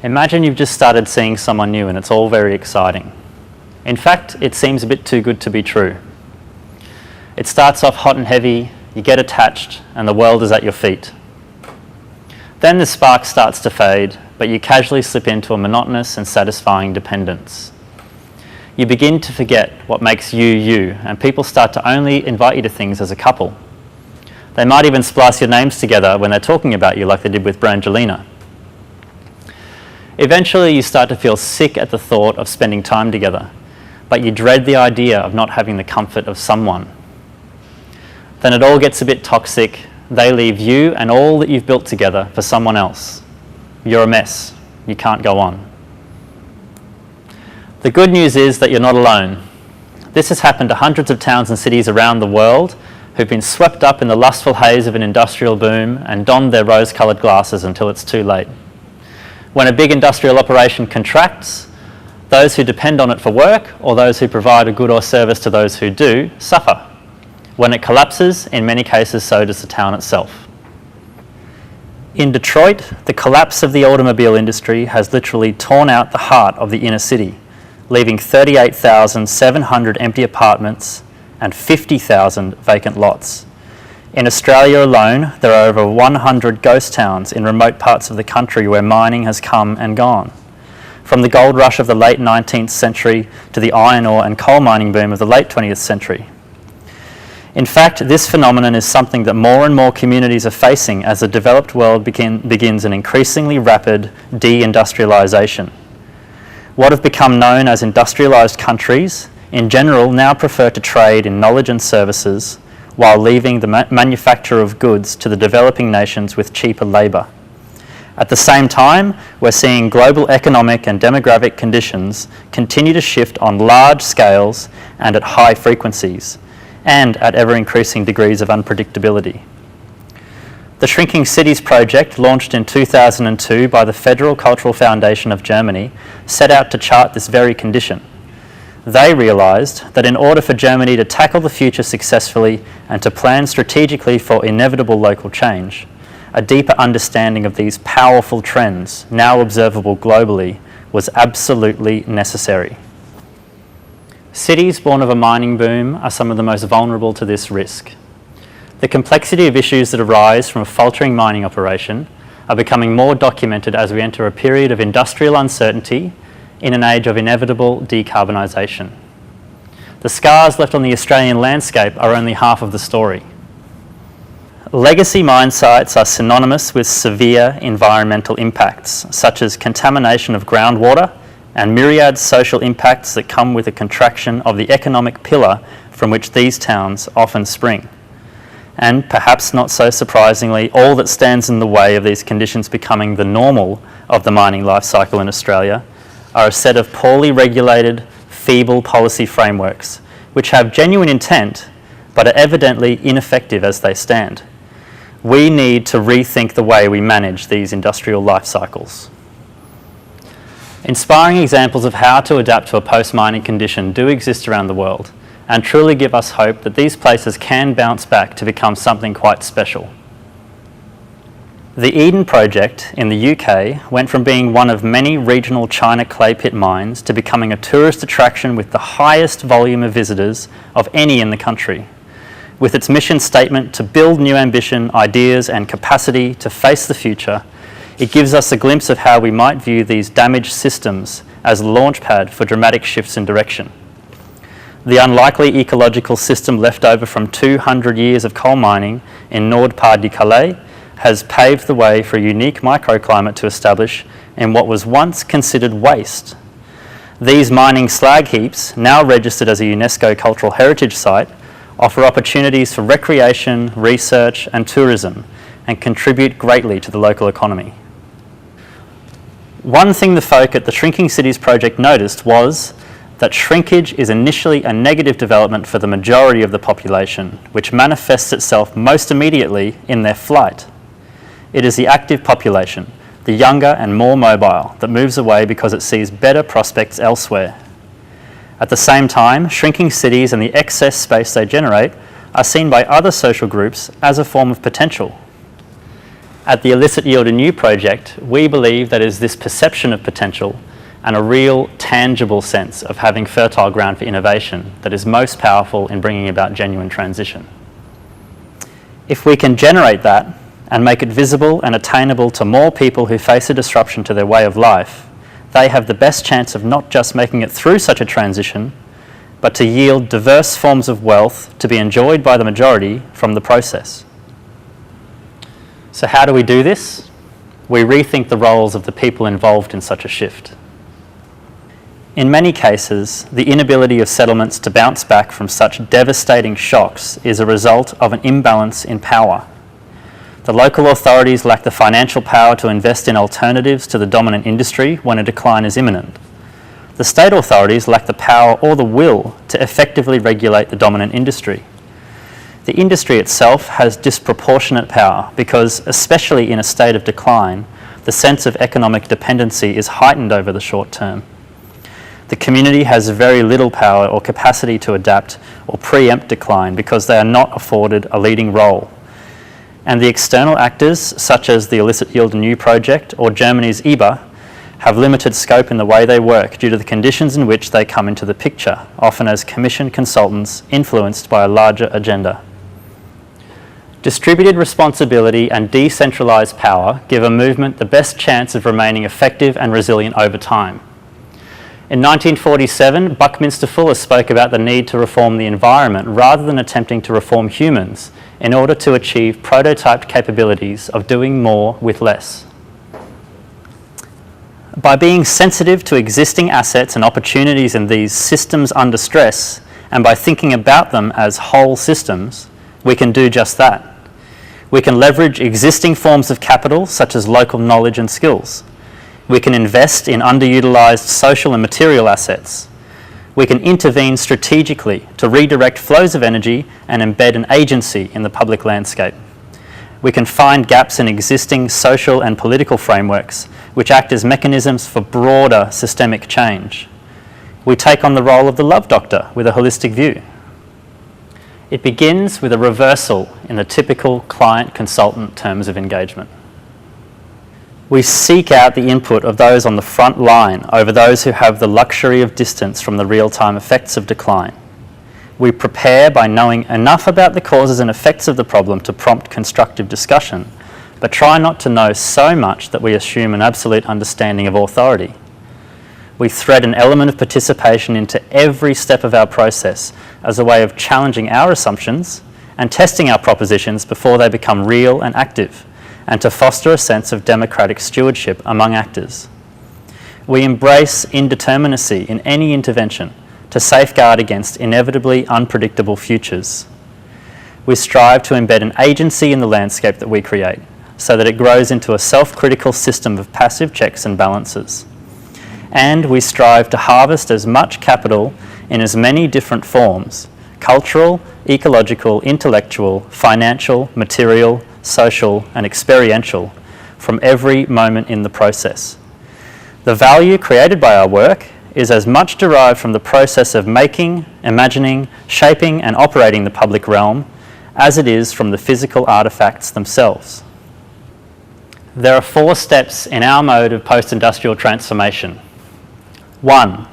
Imagine you've just started seeing someone new and it's all very exciting. In fact, it seems a bit too good to be true. It starts off hot and heavy, you get attached, and the world is at your feet. Then the spark starts to fade, but you casually slip into a monotonous and satisfying dependence. You begin to forget what makes you you, and people start to only invite you to things as a couple. They might even splice your names together when they're talking about you like they did with Brangelina. Eventually you start to feel sick at the thought of spending time together, but you dread the idea of not having the comfort of someone. Then it all gets a bit toxic. They leave you and all that you've built together for someone else. You're a mess. You can't go on. The good news is that you're not alone. This has happened to hundreds of towns and cities around the world who've been swept up in the lustful haze of an industrial boom and donned their rose-coloured glasses until it's too late. When a big industrial operation contracts, those who depend on it for work or those who provide a good or service to those who do suffer. When it collapses, in many cases, so does the town itself. In Detroit, the collapse of the automobile industry has literally torn out the heart of the inner city, leaving 38,700 empty apartments and 50,000 vacant lots. In Australia alone, there are over 100 ghost towns in remote parts of the country where mining has come and gone. From the gold rush of the late 19th century to the iron ore and coal mining boom of the late 20th century. In fact, this phenomenon is something that more and more communities are facing as the developed world begins an increasingly rapid de-industrialisation. What have become known as industrialised countries, in general, now prefer to trade in knowledge and services while leaving the manufacture of goods to the developing nations with cheaper labour. At the same time, we're seeing global economic and demographic conditions continue to shift on large scales and at high frequencies, and at ever-increasing degrees of unpredictability. The Shrinking Cities project, launched in 2002 by the Federal Cultural Foundation of Germany, set out to chart this very condition. They realised that in order for Germany to tackle the future successfully and to plan strategically for inevitable local change, a deeper understanding of these powerful trends, now observable globally, was absolutely necessary. Cities born of a mining boom are some of the most vulnerable to this risk. The complexity of issues that arise from a faltering mining operation are becoming more documented as we enter a period of industrial uncertainty in an age of inevitable decarbonisation. The scars left on the Australian landscape are only half of the story. Legacy mine sites are synonymous with severe environmental impacts, such as contamination of groundwater and myriad social impacts that come with a contraction of the economic pillar from which these towns often spring. And perhaps not so surprisingly, all that stands in the way of these conditions becoming the normal of the mining life cycle in Australia are a set of poorly regulated, feeble policy frameworks, which have genuine intent, but are evidently ineffective as they stand. We need to rethink the way we manage these industrial life cycles. Inspiring examples of how to adapt to a post-mining condition do exist around the world, and truly give us hope that these places can bounce back to become something quite special. The Eden project in the UK went from being one of many regional China clay pit mines to becoming a tourist attraction with the highest volume of visitors of any in the country. With its mission statement to build new ambition, ideas and capacity to face the future, it gives us a glimpse of how we might view these damaged systems as a launchpad for dramatic shifts in direction. The unlikely ecological system left over from 200 years of coal mining in Nord-Pas-de-Calais has paved the way for a unique microclimate to establish in what was once considered waste. These mining slag heaps, now registered as a UNESCO Cultural Heritage Site, offer opportunities for recreation, research and tourism and contribute greatly to the local economy. One thing the folk at the Shrinking Cities project noticed was that shrinkage is initially a negative development for the majority of the population, which manifests itself most immediately in their flight. It is the active population, the younger and more mobile, that moves away because it sees better prospects elsewhere. At the same time, shrinking cities and the excess space they generate are seen by other social groups as a form of potential. At the Elicit Anew project, we believe that it is this perception of potential and a real tangible sense of having fertile ground for innovation that is most powerful in bringing about genuine transition. If we can generate that and make it visible and attainable to more people who face a disruption to their way of life, they have the best chance of not just making it through such a transition, but to yield diverse forms of wealth to be enjoyed by the majority from the process. So how do we do this? We rethink the roles of the people involved in such a shift. In many cases, the inability of settlements to bounce back from such devastating shocks is a result of an imbalance in power. The local authorities lack the financial power to invest in alternatives to the dominant industry when a decline is imminent. The state authorities lack the power or the will to effectively regulate the dominant industry. The industry itself has disproportionate power because, especially in a state of decline, the sense of economic dependency is heightened over the short term. The community has very little power or capacity to adapt or preempt decline because they are not afforded a leading role. And the external actors, such as the Elicit Anew project or Germany's EBA, have limited scope in the way they work due to the conditions in which they come into the picture, often as commissioned consultants influenced by a larger agenda. Distributed responsibility and decentralised power give a movement the best chance of remaining effective and resilient over time. In 1947, Buckminster Fuller spoke about the need to reform the environment rather than attempting to reform humans in order to achieve prototyped capabilities of doing more with less. By being sensitive to existing assets and opportunities in these systems under stress, and by thinking about them as whole systems, we can do just that. We can leverage existing forms of capital, such as local knowledge and skills. We can invest in underutilised social and material assets. We can intervene strategically to redirect flows of energy and embed an agency in the public landscape. We can find gaps in existing social and political frameworks, which act as mechanisms for broader systemic change. We take on the role of the love doctor with a holistic view. It begins with a reversal in the typical client-consultant terms of engagement. We seek out the input of those on the front line over those who have the luxury of distance from the real-time effects of decline. We prepare by knowing enough about the causes and effects of the problem to prompt constructive discussion, but try not to know so much that we assume an absolute understanding of authority. We thread an element of participation into every step of our process as a way of challenging our assumptions and testing our propositions before they become real and active, and to foster a sense of democratic stewardship among actors. We embrace indeterminacy in any intervention to safeguard against inevitably unpredictable futures. We strive to embed an agency in the landscape that we create so that it grows into a self-critical system of passive checks and balances. And we strive to harvest as much capital in as many different forms: cultural, ecological, intellectual, financial, material, social, and experiential, from every moment in the process. The value created by our work is as much derived from the process of making, imagining, shaping, and operating the public realm as it is from the physical artefacts themselves. There are 4 steps in our mode of post-industrial transformation. 1.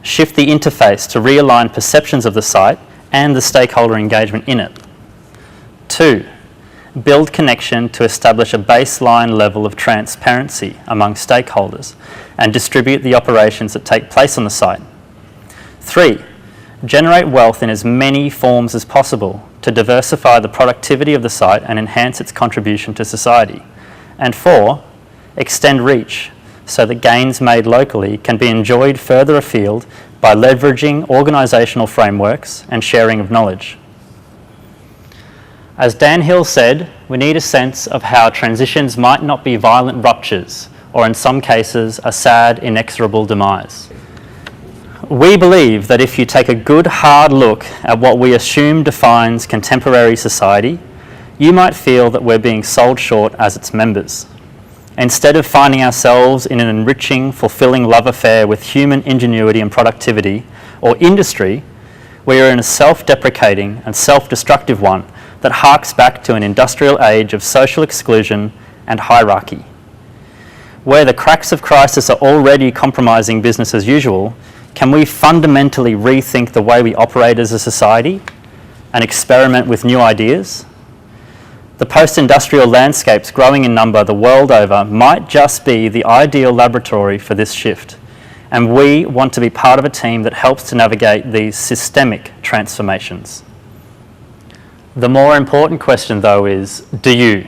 Shift the interface to realign perceptions of the site and the stakeholder engagement in it. 2. Build connection to establish a baseline level of transparency among stakeholders and distribute the operations that take place on the site. 3. Generate wealth in as many forms as possible to diversify the productivity of the site and enhance its contribution to society. And 4. Extend reach so that gains made locally can be enjoyed further afield by leveraging organisational frameworks and sharing of knowledge. As Dan Hill said, we need a sense of how transitions might not be violent ruptures, or in some cases, a sad, inexorable demise. We believe that if you take a good, hard look at what we assume defines contemporary society, you might feel that we're being sold short as its members. Instead of finding ourselves in an enriching, fulfilling love affair with human ingenuity and productivity, or industry, we are in a self-deprecating and self-destructive one that harks back to an industrial age of social exclusion, and hierarchy. Where the cracks of crisis are already compromising business as usual, can we fundamentally rethink the way we operate as a society and experiment with new ideas? The post-industrial landscapes growing in number the world over might just be the ideal laboratory for this shift, and we want to be part of a team that helps to navigate these systemic transformations. The more important question, though, is, do you?